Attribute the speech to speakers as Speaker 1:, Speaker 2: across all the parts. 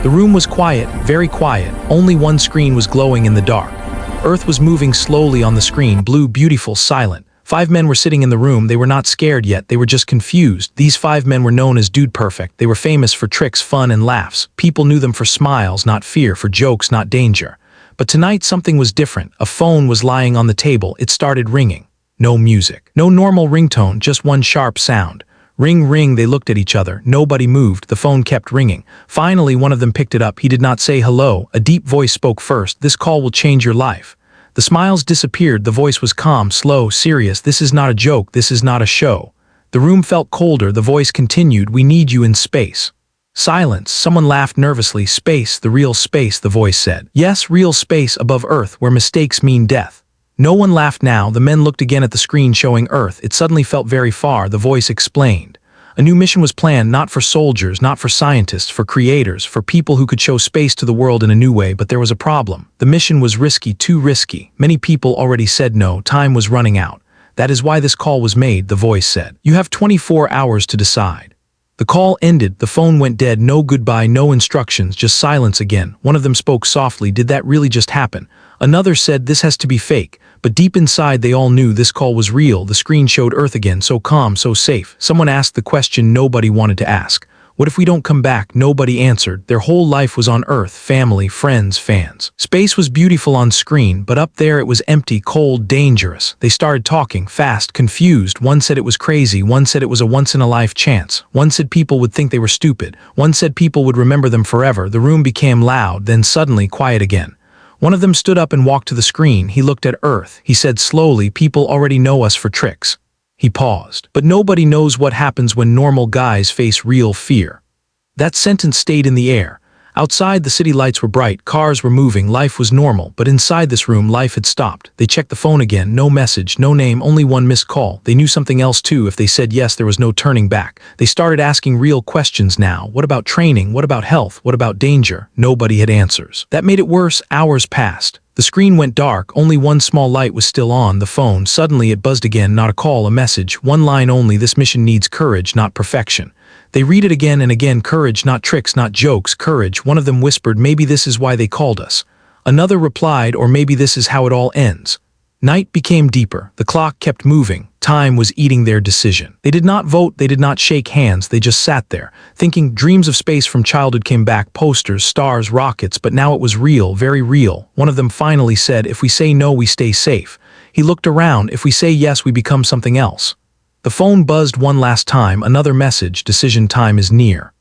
Speaker 1: The room was quiet, very quiet. Only one screen was glowing in the dark. Earth was moving slowly on the screen, blue, beautiful, silent. 5 men were sitting in the room. They were not scared yet, they were just confused. These 5 men were known as Dude Perfect. They were famous for tricks, fun, and laughs. People knew them for smiles, not fear, for jokes, not danger. But tonight something was different. A phone was lying on the table. It started ringing. No music. No normal ringtone, just one sharp sound. Ring, ring. They looked at each other. Nobody moved. The phone kept ringing. Finally, one of them picked it up. He did not say hello. A deep voice spoke first. "This call will change your life." The smiles disappeared. The voice was calm, slow, serious. "This is not a joke. This is not a show." The room felt colder. The voice continued, "We need you in space." Silence. Someone laughed nervously. "Space, the real space," the voice said. "Yes, real space above Earth, where mistakes mean death." No one laughed now. The men looked again at the screen showing Earth. It suddenly felt very far. The voice explained. A new mission was planned, not for soldiers, not for scientists, for creators, for people who could show space to the world in a new way. But there was a problem. The mission was risky, too risky. Many people already said no. Time was running out. "That is why this call was made," the voice said. "You have 24 hours to decide." The call ended. The phone went dead. No goodbye, no instructions, just silence again. One of them spoke softly. "Did that really just happen?" Another said, "This has to be fake." But deep inside they all knew this call was real. The screen showed Earth again, so calm, so safe. Someone asked the question nobody wanted to ask. What if we don't come back? Nobody answered. Their whole life was on Earth, family, friends, fans. Space was beautiful on screen, but up there it was empty, cold, dangerous. They started talking, fast, confused. One said it was crazy. One said it was a once-in-a-life chance. One said people would think they were stupid. One said people would remember them forever. The room became loud, then suddenly quiet again. One of them stood up and walked to the screen. He looked at Earth. He said slowly, "People already know us for tricks." He paused. "But nobody knows what happens when normal guys face real fear." That sentence stayed in the air. Outside, the city lights were bright, cars were moving, life was normal, but inside this room, life had stopped. They checked the phone again, no message, no name, only one missed call. They knew something else too. If they said yes, there was no turning back. They started asking real questions now. What about training? What about health? What about danger? Nobody had answers. That made it worse. Hours passed. The screen went dark. Only one small light was still on. The phone. Suddenly it buzzed again. Not a call, a message. One line only. "This mission needs courage, not perfection." They read it again and again. "Courage, not tricks, not jokes, courage." One of them whispered, "Maybe this is why they called us." Another replied, "Or maybe this is how it all ends." Night became deeper. The clock kept moving. Time was eating their decision. They did not vote. They did not shake hands. They just sat there, thinking. Dreams of space from childhood came back. Posters, stars, rockets. But now it was real, very real. One of them finally said, "If we say no, we stay safe." He looked around. "If we say yes, we become something else." The phone buzzed one last time. Another message. "Decision time is near."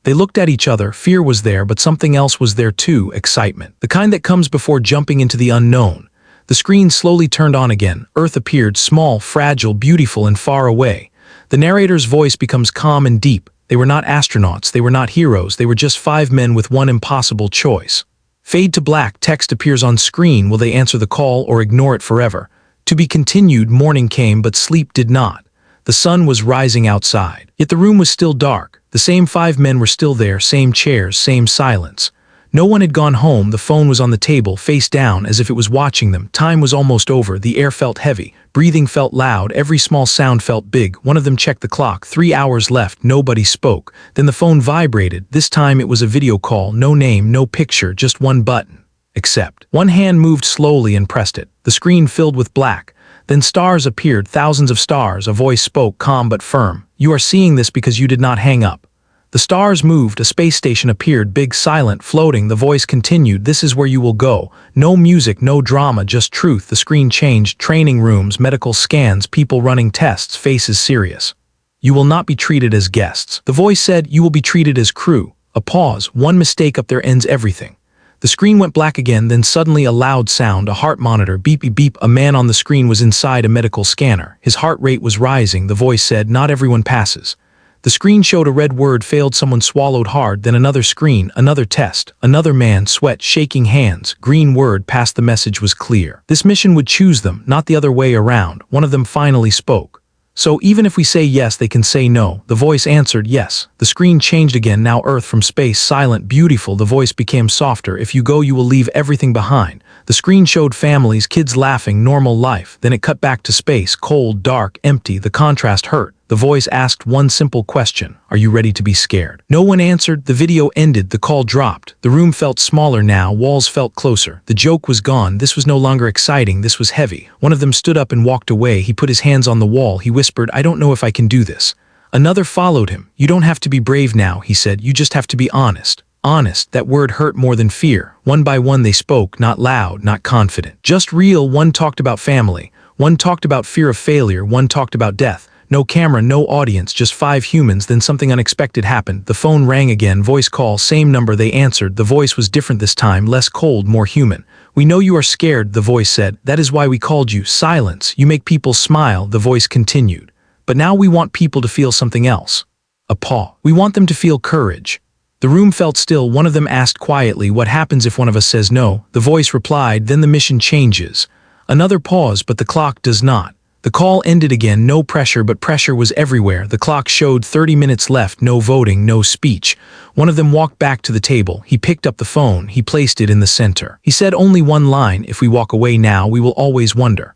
Speaker 1: They looked at each other. Fear was there, but something else was there too. Excitement. The kind that comes before jumping into the unknown. The screen slowly turned on again. Earth appeared, small, fragile, beautiful, and far away. The narrator's voice becomes calm and deep. They were not astronauts. They were not heroes. They were just 5 men with one impossible choice. Fade to black. Text appears on screen. Will they answer the call or ignore it forever? To be continued. Morning came, but sleep did not. The sun was rising outside. Yet the room was still dark. The same 5 men were still there, same chairs, same silence. No one had gone home. The phone was on the table, face down, as if it was watching them. Time was almost over. The air felt heavy. Breathing felt loud. Every small sound felt big. One of them checked the clock. 3 hours left. Nobody spoke. Then the phone vibrated. This time it was a video call. No name, no picture, just one button. Accept. One hand moved slowly and pressed it. The screen filled with black. Then stars appeared, thousands of stars. A voice spoke, calm but firm. "You are seeing this because you did not hang up." The stars moved. A space station appeared, big, silent, floating. The voice continued, "This is where you will go." No music, no drama, just truth. The screen changed. Training rooms, medical scans, people running tests, faces serious. "You will not be treated as guests." The voice said, "You will be treated as crew." A pause. One mistake up there ends everything. The screen went black again, then suddenly a loud sound, a heart monitor, beep, beep, beep. A man on the screen was inside a medical scanner. His heart rate was rising. The voice said, "Not everyone passes." The screen showed a red word, "Failed." Someone swallowed hard. Then another screen, another test. Another man, sweat, shaking hands. Green word passed. The message was clear. This mission would choose them, not the other way around. One of them finally spoke. "So even if we say yes, they can say no." The voice answered, "Yes." The screen changed again. Now Earth from space, silent, beautiful. The voice became softer. "If you go, you will leave everything behind." The screen showed families, kids laughing, normal life. Then it cut back to space, cold, dark, empty. The contrast hurt. The voice asked one simple question: are you ready to be scared? No one answered. The video ended. The call dropped. The room felt smaller now. Walls felt closer. The joke was gone. This was no longer exciting. This was heavy. One of them stood up and walked away. He put his hands on the wall. He whispered, "I don't know if I can do this." Another followed him. "You don't have to be brave now," he said. "You just have to be honest." Honest, that word hurt more than fear. One by one they spoke, not loud, not confident. Just real. One talked about family. One talked about fear of failure. One talked about death. No camera, no audience, just 5 humans. Then something unexpected happened. The phone rang again. Voice call, same number. They answered. The voice was different this time, less cold, more human. "We know you are scared," the voice said. "That is why we called you." Silence. "You make people smile," the voice continued. "But now we want people to feel something else." A pause. "We want them to feel courage." The room felt still. One of them asked quietly, "What happens if one of us says no?" The voice replied, "Then the mission changes." Another pause, but the clock does not. The call ended again. No pressure, but pressure was everywhere. The clock showed 30 minutes left. No voting, no speech. One of them walked back to the table. He picked up the phone. He placed it in the center. He said only one line: "If we walk away now, we will always wonder."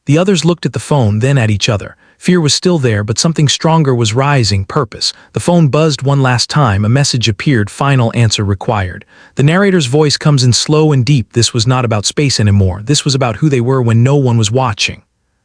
Speaker 1: The others looked at the phone, then at each other. Fear was still there, but something stronger was rising: purpose. The phone buzzed one last time. A message appeared: final answer required. The narrator's voice comes in slow and deep. This was not about space anymore. This was about who they were when no one was watching.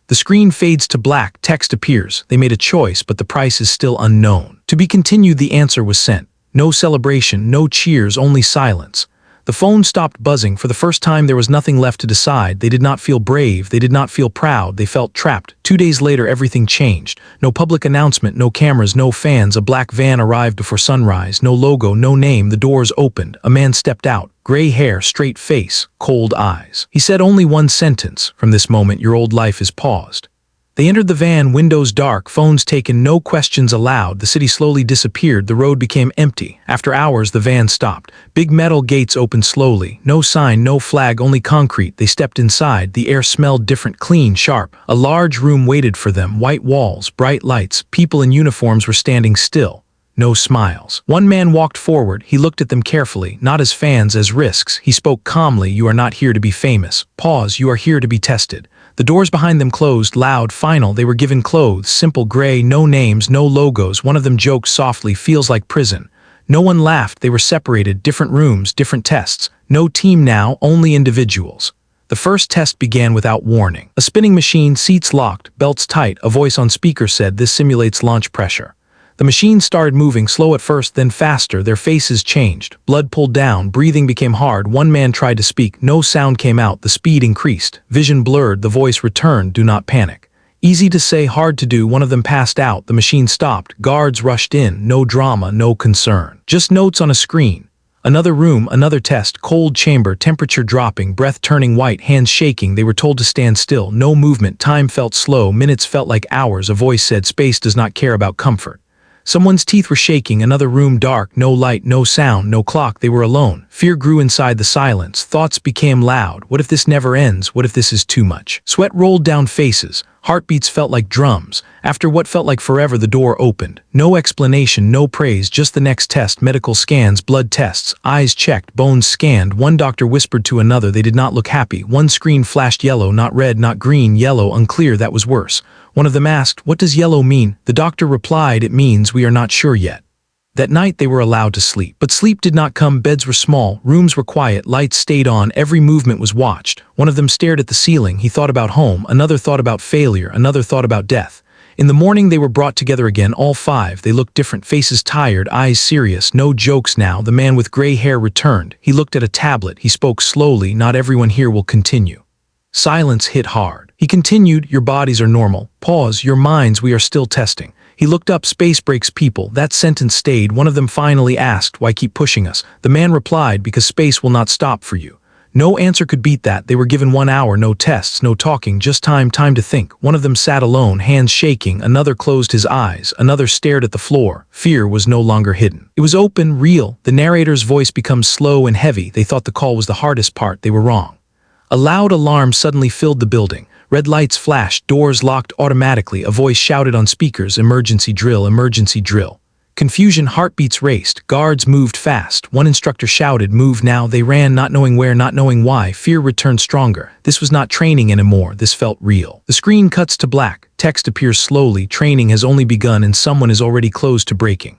Speaker 1: The screen fades to black. Text appears. They made a choice, but the price is still unknown. To be continued. The answer was sent. No celebration, no cheers, only silence. The phone stopped buzzing. For the first time there was nothing left to decide. They did not feel brave. They did not feel proud. They felt trapped. 2 days later everything changed. No public announcement, no cameras, no fans. A black van arrived before sunrise. No logo, no name. The doors opened. A man stepped out. Gray hair, straight face, cold eyes. He said only one sentence: "From this moment your old life is paused." They entered the van, windows dark, phones taken, no questions allowed. The city slowly disappeared. The road became empty. After hours, the van stopped. Big metal gates opened slowly. No sign, no flag, only concrete. They stepped inside. The air smelled different, clean, sharp. A large room waited for them. White walls, bright lights. People in uniforms were standing still. No smiles. One man walked forward. He looked at them carefully, not as fans, as risks. He spoke calmly: "You are not here to be famous. Pause. You are here to be tested." The doors behind them closed, loud, final. They were given clothes, simple gray, no names, no logos. One of them joked softly, "Feels like prison." No one laughed. They were separated, different rooms, different tests. No team now, only individuals. The first test began without warning. A spinning machine, seats locked, belts tight. A voice on speaker said, "This simulates launch pressure." The machine started moving, slow at first, then faster. Their faces changed. Blood pulled down. Breathing became hard. One man tried to speak. No sound came out. The speed increased. Vision blurred. The voice returned, "Do not panic." Easy to say, hard to do. One of them passed out. The machine stopped. Guards rushed in. No drama, no concern. Just notes on a screen. Another room, another test. Cold chamber, temperature dropping, breath turning white, hands shaking. They were told to stand still. No movement. Time felt slow. Minutes felt like hours. A voice said, "Space does not care about comfort." Someone's teeth were shaking. Another room dark, no light, no sound, no clock. They were alone. Fear grew inside the silence. Thoughts became loud. What if this never ends? What if this is too much? Sweat rolled down faces. Heartbeats felt like drums. After what felt like forever, the door opened. No explanation, no praise, just the next test. Medical scans, blood tests, eyes checked, bones scanned. One doctor whispered to another. They did not look happy. One screen flashed yellow, not red, not green, yellow, unclear. That was worse. One of them asked, "What does yellow mean?" The doctor replied, "It means we are not sure yet." That night they were allowed to sleep. But sleep did not come. Beds were small, rooms were quiet, lights stayed on, every movement was watched. One of them stared at the ceiling. He thought about home, another thought about failure, another thought about death. In the morning they were brought together again, all 5. They looked different, faces tired, eyes serious. No jokes now. The man with gray hair returned. He looked at a tablet. He spoke slowly, "Not everyone here will continue." Silence hit hard. He continued, "Your bodies are normal. Pause. Your minds, we are still testing." He looked up. "Space breaks people." That sentence stayed. One of them finally asked, "Why keep pushing us?" The man replied, "Because space will not stop for you." No answer could beat that. They were given 1 hour, no tests, no talking, just time to think. One of them sat alone, hands shaking. Another closed his eyes. Another stared at the floor. Fear was no longer hidden. It was open, real. The narrator's voice becomes slow and heavy. They thought the call was the hardest part. They were wrong. A loud alarm suddenly filled the building. Red lights flashed, doors locked automatically. A voice shouted on speakers, "Emergency drill, emergency drill." Confusion, heartbeats raced, guards moved fast. One instructor shouted, "Move now." They ran, not knowing where, not knowing why. Fear returned stronger. This was not training anymore, this felt real. The screen cuts to black. Text appears slowly. Training has only begun and someone is already close to breaking.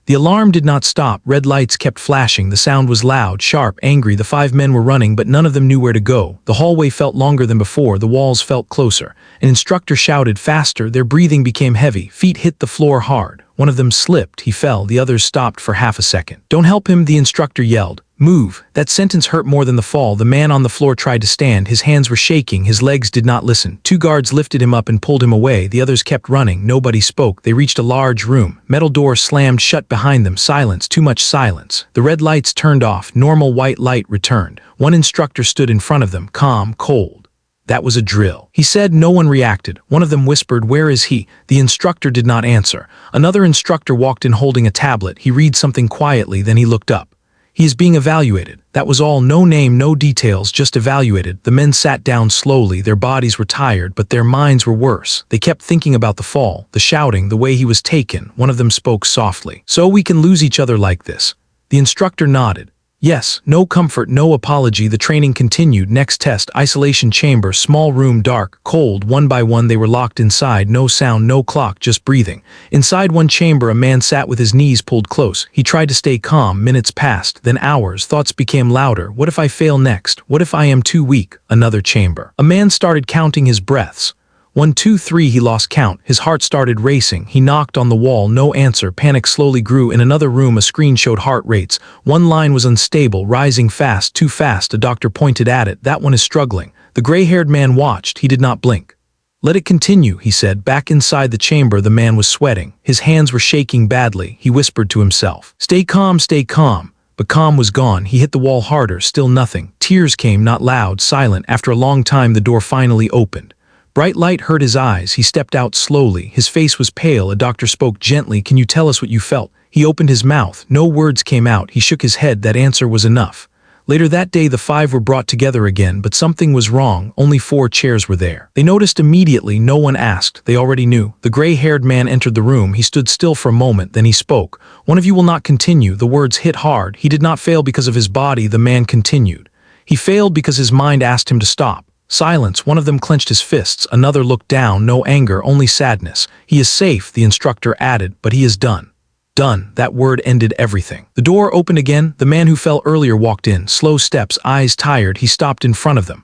Speaker 1: The alarm did not stop. Red lights kept flashing. The sound was loud, sharp, angry. The 5 men were running, but none of them knew where to go. The hallway felt longer than before. The walls felt closer. An instructor shouted faster. Their breathing became heavy. Feet hit the floor hard. One of them slipped. He fell. The others stopped for half a second. "Don't help him," the instructor yelled. "Move." That sentence hurt more than the fall. The man on the floor tried to stand. His hands were shaking. His legs did not listen. 2 guards lifted him up and pulled him away. The others kept running. Nobody spoke. They reached a large room. Metal doors slammed shut behind them. Silence. Too much silence. The red lights turned off. Normal white light returned. One instructor stood in front of them, calm, cold. That was a drill. He said. No one reacted. One of them whispered, "Where is he?" The instructor did not answer. Another instructor walked in holding a tablet. He read something quietly, then he looked up. "He is being evaluated." That was all. No name, no details, just evaluated. The men sat down slowly. Their bodies were tired, but their minds were worse. They kept thinking about the fall, the shouting, the way he was taken. One of them spoke softly. "So we can lose each other like this?" The instructor nodded. "Yes." No comfort, no apology. The training continued. Next test, isolation chamber, small room, dark, cold. One by one they were locked inside. No sound, no clock, just breathing. Inside one chamber, a man sat with his knees pulled close. He tried to stay calm. Minutes passed, then hours. Thoughts became louder. What if I fail next? What if I am too weak? Another chamber. A man started counting his breaths. 1, 2, 3, he lost count. His heart started racing. He knocked on the wall, no answer. Panic slowly grew. In another room, a screen showed heart rates. One line was unstable, rising fast, too fast. A doctor pointed at it. "That one is struggling." The gray-haired man watched. He did not blink. "Let it continue," he said. Back inside the chamber, the man was sweating. His hands were shaking badly. He whispered to himself, "Stay calm, stay calm." But calm was gone. He hit the wall harder, still nothing. Tears came, not loud, silent. After a long time, the door finally opened. Bright light hurt his eyes. He stepped out slowly. His face was pale. A doctor spoke gently. "Can you tell us what you felt?" He opened his mouth. No words came out. He shook his head. That answer was enough. Later that day, the 5 were brought together again, but something was wrong. Only 4 chairs were there. They noticed immediately. No one asked. They already knew. The gray-haired man entered the room. He stood still for a moment. Then he spoke. "One of you will not continue." The words hit hard. He did not fail because of his body. The man continued. He failed because his mind asked him to stop. Silence. One of them clenched his fists. Another looked down. No anger, only sadness. "He is safe," the instructor added, "but he is done." Done. That word ended everything. The door opened again. The man who fell earlier walked in. Slow steps, eyes tired. He stopped in front of them.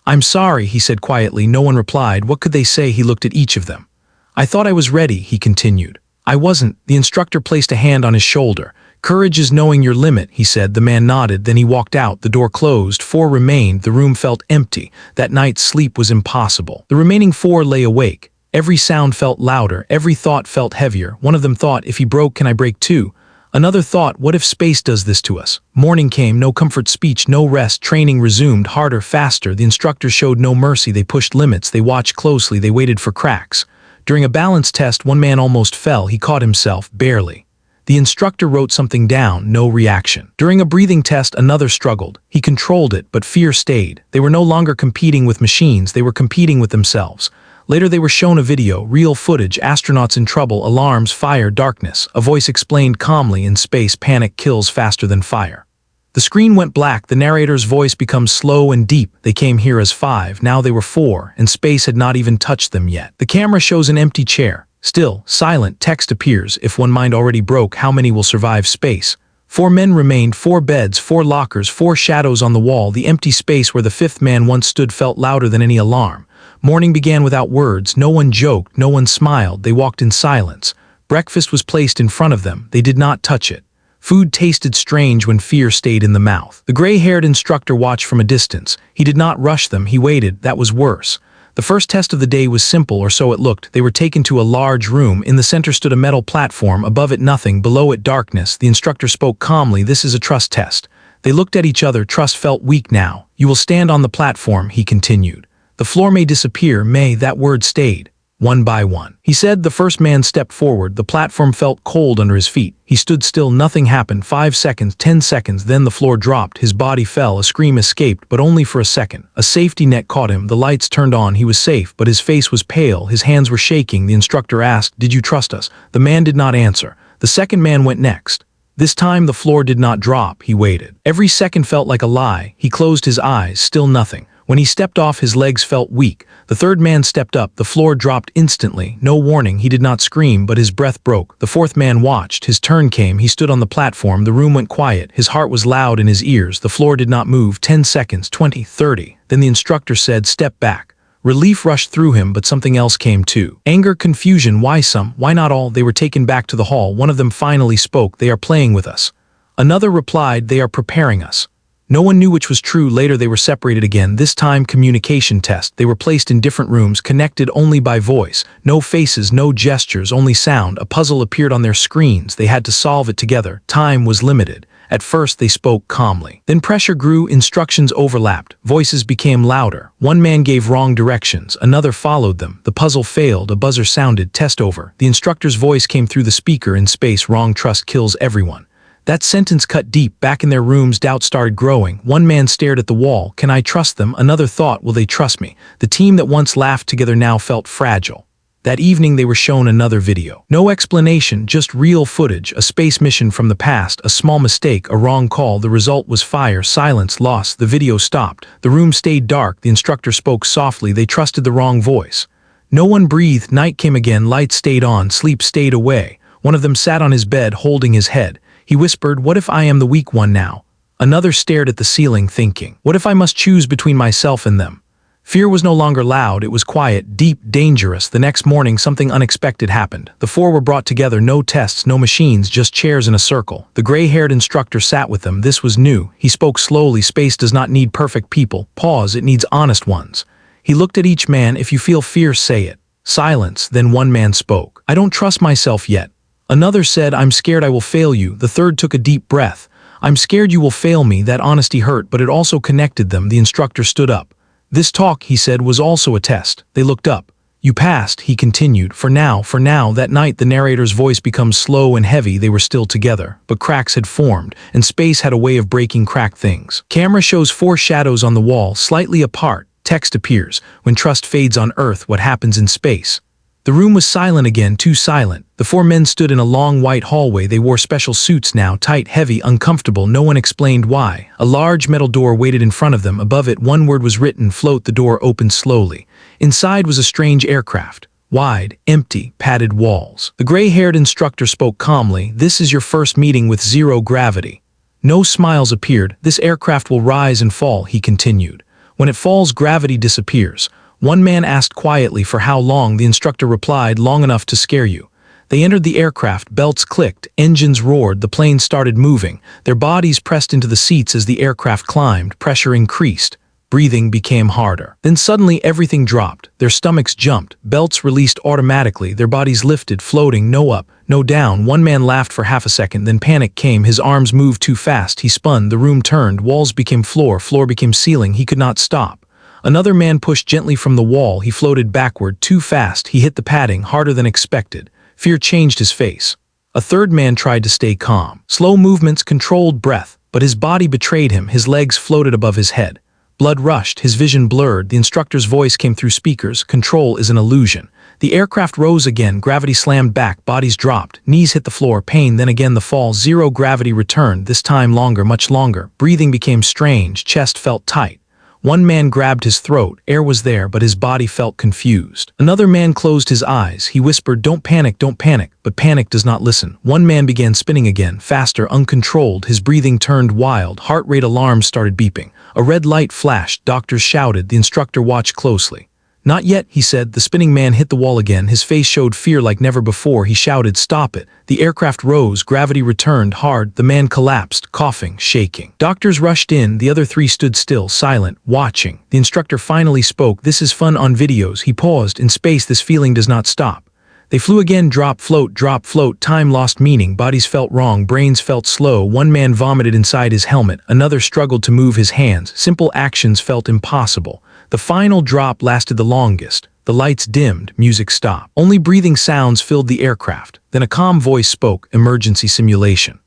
Speaker 1: "I'm sorry," he said quietly. No one replied. What could they say? He looked at each of them. "I thought I was ready," he continued. "I wasn't." The instructor placed a hand on his shoulder. "Courage is knowing your limit," he said. The man nodded. Then he walked out. The door closed. 4 remained. The room felt empty. That night, sleep was impossible. The remaining 4 lay awake. Every sound felt louder. Every thought felt heavier. One of them thought, "If he broke, can I break too?" Another thought, "What if space does this to us?" Morning came. No comfort speech, no rest. Training resumed, harder, faster. The instructors showed no mercy. They pushed limits. They watched closely. They waited for cracks. During a balance test, one man almost fell. He caught himself, barely. The instructor wrote something down, no reaction. During a breathing test, another struggled. He controlled it, but fear stayed. They were no longer competing with machines, they were competing with themselves. Later they were shown a video, real footage, astronauts in trouble, alarms, fire, darkness. A voice explained calmly, "In space, panic kills faster than fire." The screen went black. The narrator's voice becomes slow and deep. They came here as 5, now they were 4, and space had not even touched them yet. The camera shows an empty chair. Still, silent, text appears. "If one mind already broke, how many will survive space?" 4 men remained, 4 beds, 4 lockers, 4 shadows on the wall. The empty space where the 5th man once stood felt louder than any alarm. Morning began without words. No one joked, no one smiled. They walked in silence. Breakfast was placed in front of them. They did not touch it. Food tasted strange when fear stayed in the mouth. The gray-haired instructor watched from a distance. He did not rush them. He waited. That was worse. The first test of the day was simple, or so it looked. They were taken to a large room. In the center stood a metal platform. Above it nothing, below it darkness. The instructor spoke calmly. "This is a trust test." They looked at each other. Trust felt weak now. "You will stand on the platform," he continued. "The floor may disappear, that word stayed. One by one." He said. The first man stepped forward. The platform felt cold under his feet. He stood still. Nothing happened. 5 seconds, 10 seconds, then the floor dropped. His body fell. A scream escaped, but only for a second. A safety net caught him. The lights turned on. He was safe, but his face was pale. His hands were shaking. The instructor asked, "Did you trust us?" The man did not answer. The second man went next. This time the floor did not drop, he waited. Every second felt like a lie. He closed his eyes, still nothing. When he stepped off, his legs felt weak. The third man stepped up, the floor dropped instantly. No warning, he did not scream, but his breath broke. The fourth man watched. His turn came, he stood on the platform. The room went quiet. His heart was loud in his ears. The floor did not move. 10 seconds, 20, 30. Then the instructor said, "Step back." Relief rushed through him, but something else came too. Anger, confusion. Why some? Why not all? They were taken back to the hall. One of them finally spoke. "They are playing with us." Another replied, "They are preparing us." No one knew which was true. Later they were separated again, this time communication test. They were placed in different rooms, connected only by voice. No faces, no gestures, only sound. A puzzle appeared on their screens. They had to solve it together. Time was limited. At first they spoke calmly. Then pressure grew, instructions overlapped. Voices became louder. One man gave wrong directions. Another followed them. The puzzle failed. A buzzer sounded. Test over. The instructor's voice came through the speaker. In space, wrong trust kills everyone. That sentence cut deep. Back in their rooms, doubt started growing. One man stared at the wall. Can I trust them? Another thought, will they trust me? The team that once laughed together now felt fragile. That evening they were shown another video. No explanation, just real footage, a space mission from the past, a small mistake, a wrong call. The result was fire, silence, loss. The video stopped. The room stayed dark. The instructor spoke softly. They trusted the wrong voice. No one breathed. Night came again. Lights stayed on. Sleep stayed away. One of them sat on his bed, holding his head. He whispered, "What if I am the weak one now?" Another stared at the ceiling, thinking, "What if I must choose between myself and them?" Fear was no longer loud, it was quiet, deep, dangerous. The next morning, something unexpected happened. The four were brought together, no tests, no machines, just chairs in a circle. The gray-haired instructor sat with them. This was new. He spoke slowly. Space does not need perfect people. Pause, it needs honest ones. He looked at each man. If you feel fear, say it. Silence, then one man spoke. "I don't trust myself yet." Another said, "I'm scared I will fail you." The third took a deep breath. "I'm scared you will fail me." That honesty hurt, but it also connected them. The instructor stood up. "This talk," he said, "was also a test." They looked up. "You passed," he continued. For now. That night the narrator's voice becomes slow and heavy. They were still together, but cracks had formed, and space had a way of breaking cracked things. Camera shows four shadows on the wall, slightly apart. Text appears. "When trust fades on Earth, what happens in space?" The room was silent again, too silent. The four men stood in a long white hallway. They wore special suits now, tight, heavy, uncomfortable. No one explained why. A large metal door waited in front of them. Above it, one word was written, "Float." The door opened slowly. Inside was a strange aircraft. Wide, empty, padded walls. The gray-haired instructor spoke calmly. "This is your first meeting with zero gravity." No smiles appeared. "This aircraft will rise and fall," he continued. "When it falls, gravity disappears." One man asked quietly, "For how long?" The instructor replied, "Long enough to scare you." They entered the aircraft. Belts clicked, engines roared, the plane started moving. Their bodies pressed into the seats as the aircraft climbed. Pressure increased. Breathing became harder. Then suddenly everything dropped. Their stomachs jumped. Belts released automatically. Their bodies lifted, floating, no up, no down. One man laughed for half a second, then panic came. His arms moved too fast. He spun. The room turned. Walls became floor. Floor became ceiling. He could not stop. Another man pushed gently from the wall. He floated backward, too fast. He hit the padding, harder than expected. Fear changed his face. A third man tried to stay calm. Slow movements, controlled breath, but his body betrayed him. His legs floated above his head. Blood rushed, his vision blurred. The instructor's voice came through speakers. "Control is an illusion." The aircraft rose again. Gravity slammed back. Bodies dropped. Knees hit the floor. Pain, then again the fall. Zero gravity returned, this time longer, much longer. Breathing became strange. Chest felt tight. One man grabbed his throat. Air was there, but his body felt confused. Another man closed his eyes. He whispered, don't panic, but panic does not listen. One man began spinning again, faster, uncontrolled. His breathing turned wild. Heart rate alarms started beeping. A red light flashed. Doctors shouted. The instructor watched closely. Not yet, he said. The spinning man hit the wall again. His face showed fear like never before. He shouted, stop it. The aircraft rose. Gravity returned hard. The man collapsed, coughing, shaking. Doctors rushed in. The other three stood still, silent, watching. The instructor finally spoke. This is fun on videos. He paused. In space, this feeling does not stop. They flew again. Drop, float, drop, float. Time lost meaning. Bodies felt wrong. Brains felt slow. One man vomited inside his helmet. Another struggled to move his hands. Simple actions felt impossible. The final drop lasted the longest. The lights dimmed, music stopped. Only breathing sounds filled the aircraft. Then a calm voice spoke, emergency simulation.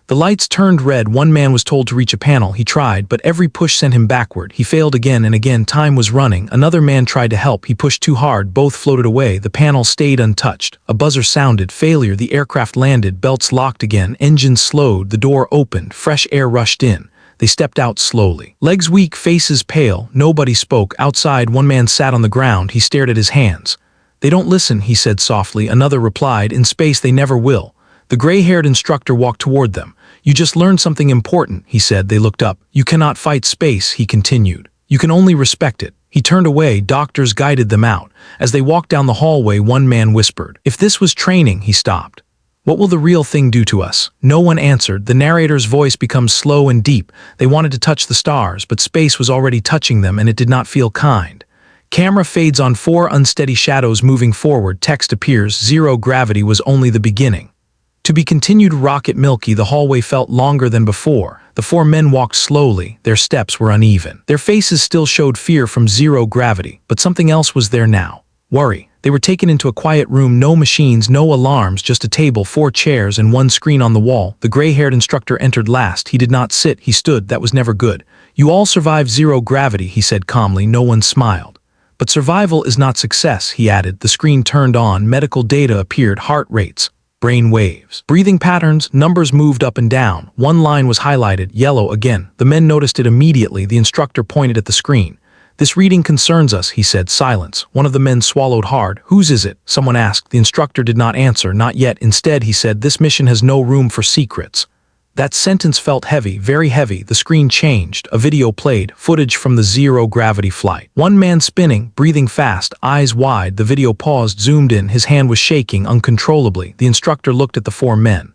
Speaker 1: The lights turned red. One man was told to reach a panel. He tried, but every push sent him backward. He failed again and again. Time was running. Another man tried to help. He pushed too hard. Both floated away. The panel stayed untouched. A buzzer sounded. Failure. The aircraft landed. Belts locked again. Engines slowed. The door opened. Fresh air rushed in. They stepped out slowly. Legs weak, faces pale. Nobody spoke. Outside, one man sat on the ground. He stared at his hands. "They don't listen," he said softly. Another replied, "In space they never will." The gray-haired instructor walked toward them. "You just learned something important," he said. They looked up. "You cannot fight space," he continued. "You can only respect it." He turned away. Doctors guided them out. As they walked down the hallway, one man whispered, "If this was training," he stopped. "What will the real thing do to us?" No one answered. The narrator's voice becomes slow and deep. They wanted to touch the stars, but space was already touching them, and it did not feel kind. Camera fades on 4 unsteady shadows moving forward. Text appears. Zero gravity was only the beginning. To be continued. Rocket Milky. The hallway felt longer than before. The 4 men walked slowly. Their steps were uneven. Their faces still showed fear from zero gravity, but something else was there now. Worry. They were taken into a quiet room. No machines, no alarms, just a table, 4 chairs, and one screen on the wall. The gray-haired instructor entered last. He did not sit. He stood. That was never good. "You all survived zero gravity," he said calmly. No one smiled. "But survival is not success," he added. The screen turned on. Medical data appeared. Heart rates. Brain waves. Breathing patterns. Numbers moved up and down. One line was highlighted. Yellow again. The men noticed it immediately. The instructor pointed at the screen. "This reading concerns us," he said. Silence. One of the men swallowed hard. "Whose is it?" someone asked. The instructor did not answer. "Not yet." Instead, he said, "This mission has no room for secrets." That sentence felt heavy, very heavy. The screen changed. A video played, footage from the zero-gravity flight. One man spinning, breathing fast, eyes wide. The video paused, zoomed in. His hand was shaking uncontrollably. The instructor looked at the 4 men.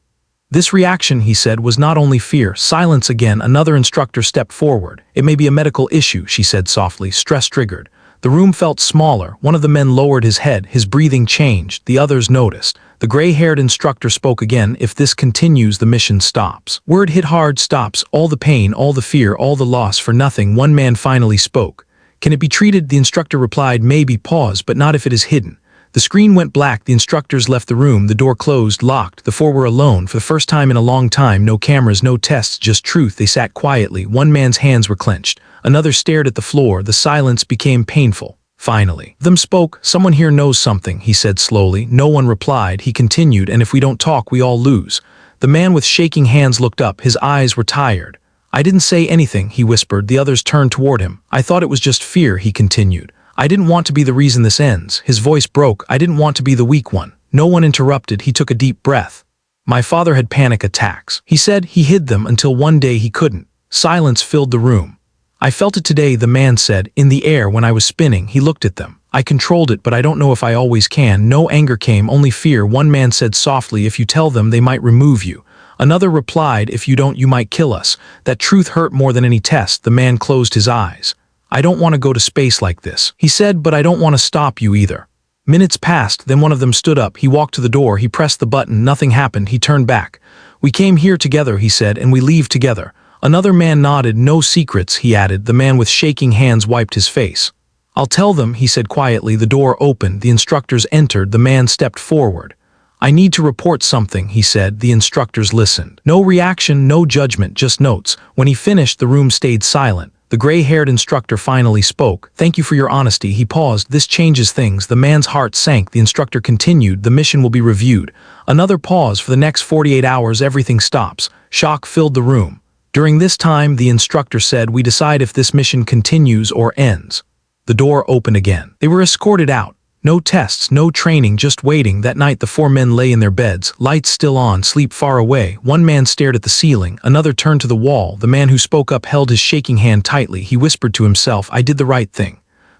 Speaker 1: "This reaction," he said, "was not only fear." Silence again. Another instructor stepped forward. "It may be a medical issue," she said softly. Stress triggered. The room felt smaller. One of the men lowered his head. His breathing changed. The others noticed. The gray-haired instructor spoke again. "If this continues, the mission stops." Word hit hard. Stops. All the pain, all the fear, all the loss for nothing. One man finally spoke. "Can it be treated?" The instructor replied, "Maybe." Pause. "But not if it is hidden." The screen went black. The instructors left the room. The door closed, locked. The 4 were alone. For the first time in a long time, no cameras, no tests, just truth. They sat quietly. One man's hands were clenched. Another stared at the floor. The silence became painful. Finally, them spoke. "Someone here knows something," he said slowly. No one replied. He continued, "And if we don't talk, we all lose." The man with shaking hands looked up. His eyes were tired. "I didn't say anything," he whispered. The others turned toward him. "I thought it was just fear," he continued. "I didn't want to be the reason this ends." His voice broke. "I didn't want to be the weak one." No one interrupted. He took a deep breath. "My father had panic attacks," he said. "He hid them until one day he couldn't." Silence filled the room. "I felt it today," the man said, "in the air when I was spinning." He looked at them. "I controlled it, but I don't know if I always can." No anger came, only fear. One man said softly, "If you tell them, they might remove you." Another replied, "If you don't, you might kill us." That truth hurt more than any test. The man closed his eyes. "I don't want to go to space like this," he said, "but I don't want to stop you either." Minutes passed, then one of them stood up. He walked to the door. He pressed the button. Nothing happened. He turned back. "We came here together," he said, "and we leave together." Another man nodded. "No secrets," he added. The man with shaking hands wiped his face. "I'll tell them," he said quietly. The door opened. The instructors entered. The man stepped forward. "I need to report something," he said. The instructors listened. No reaction, no judgment, just notes. When he finished, the room stayed silent. The gray-haired instructor finally spoke. "Thank you for your honesty." He paused. "This changes things." The man's heart sank. The instructor continued. "The mission will be reviewed." Another pause. "For the next 48 hours, everything stops." Shock filled the room. During this time, the instructor said, "We decide if this mission continues or ends." The door opened again. They were escorted out. No tests, no training, just waiting. That night the 4 men lay in their beds, lights still on, sleep far away. One man stared at the ceiling, another turned to the wall. The man who spoke up held his shaking hand tightly. He whispered to himself, "I did the right thing."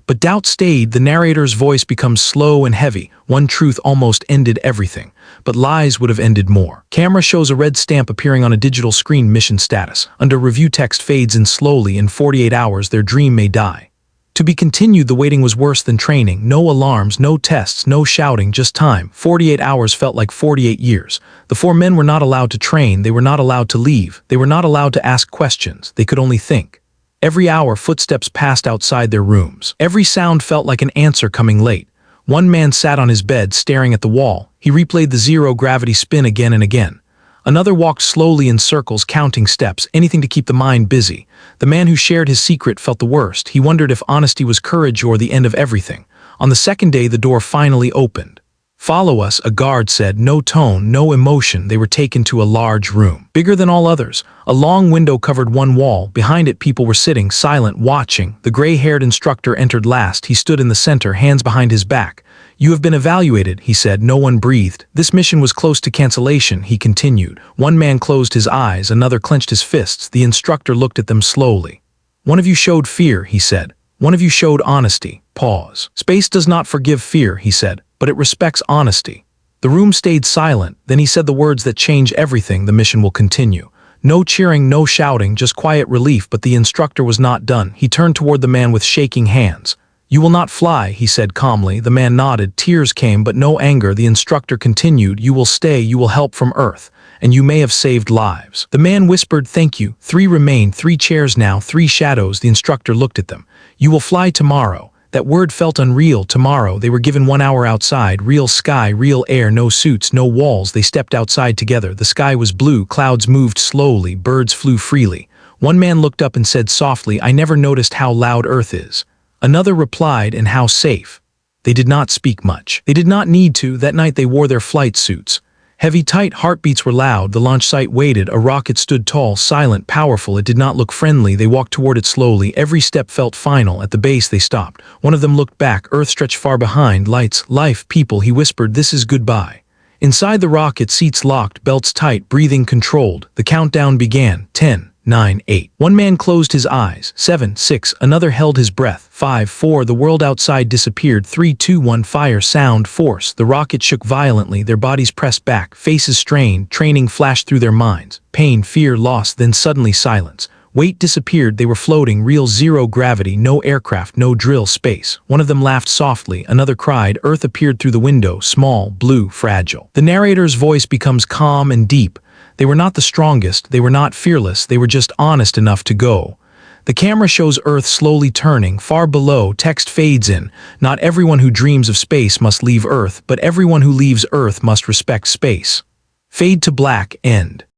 Speaker 1: But doubt stayed. The narrator's voice becomes slow and heavy. One truth almost ended everything, but lies would have ended more. Camera shows a red stamp appearing on a digital screen. Mission status. Under review, text fades in slowly. In 48 hours, their dream may die. To be continued. The waiting was worse than training. No alarms, no tests, no shouting, just time. 48 hours felt like 48 years. The 4 men were not allowed to train. They were not allowed to leave. They were not allowed to ask questions. They could only think. Every hour, footsteps passed outside their rooms. Every sound felt like an answer coming late. One man sat on his bed, staring at the wall. He replayed the zero-gravity spin again and again. Another walked slowly in circles, counting steps, anything to keep the mind busy. The man who shared his secret felt the worst. He wondered if honesty was courage or the end of everything. On the second day, the door finally opened. "Follow us," a guard said, no tone, no emotion. They were taken to a large room, bigger than all others. A long window covered one wall. Behind it, people were sitting, silent, watching. The gray-haired instructor entered last. He stood in the center, hands behind his back. "You have been evaluated," he said. No one breathed. "This mission was close to cancellation," he continued. One man closed his eyes, another clenched his fists. The instructor looked at them slowly. "One of you showed fear," he said. "One of you showed honesty." Pause. "Space does not forgive fear," he said, "but it respects honesty." The room stayed silent. Then he said the words that change everything: "The mission will continue." No cheering, no shouting, just quiet relief, but the instructor was not done. He turned toward the man with shaking hands. "You will not fly," he said calmly. The man nodded. Tears came, but no anger. The instructor continued, "You will stay, you will help from Earth, and you may have saved lives." The man whispered, "Thank you." 3 remained, 3 chairs now, 3 shadows. The instructor looked at them. "You will fly tomorrow." That word felt unreal. Tomorrow. They were given 1 hour outside. Real sky, real air, no suits, no walls. They stepped outside together. The sky was blue. Clouds moved slowly. Birds flew freely. One man looked up and said softly, "I never noticed how loud Earth is." Another replied, "And how safe." They did not speak much. They did not need to. That night they wore their flight suits. Heavy, tight heartbeats were loud. The launch site waited. A rocket stood tall, silent, powerful. It did not look friendly. They walked toward it slowly. Every step felt final. At the base they stopped. One of them looked back. Earth stretched far behind. Lights, life, people. He whispered, "This is goodbye." Inside the rocket, seats locked, belts tight, breathing controlled. The countdown began. 10, 9, 8. One man closed his eyes. 7, 6. Another held his breath. 5, 4. The world outside disappeared. 3, 2, 1. Fire, sound, force. The rocket shook violently. Their bodies pressed back. Faces strained. Training flashed through their minds. Pain, fear, loss, then suddenly silence. Weight disappeared. They were floating. Real zero gravity. No aircraft, no drill, space. One of them laughed softly. Another cried. Earth appeared through the window. Small, blue, fragile. The narrator's voice becomes calm and deep. They were not the strongest, they were not fearless, they were just honest enough to go. The camera shows Earth slowly turning. Far below, text fades in. "Not everyone who dreams of space must leave Earth, but everyone who leaves Earth must respect space." Fade to black, end.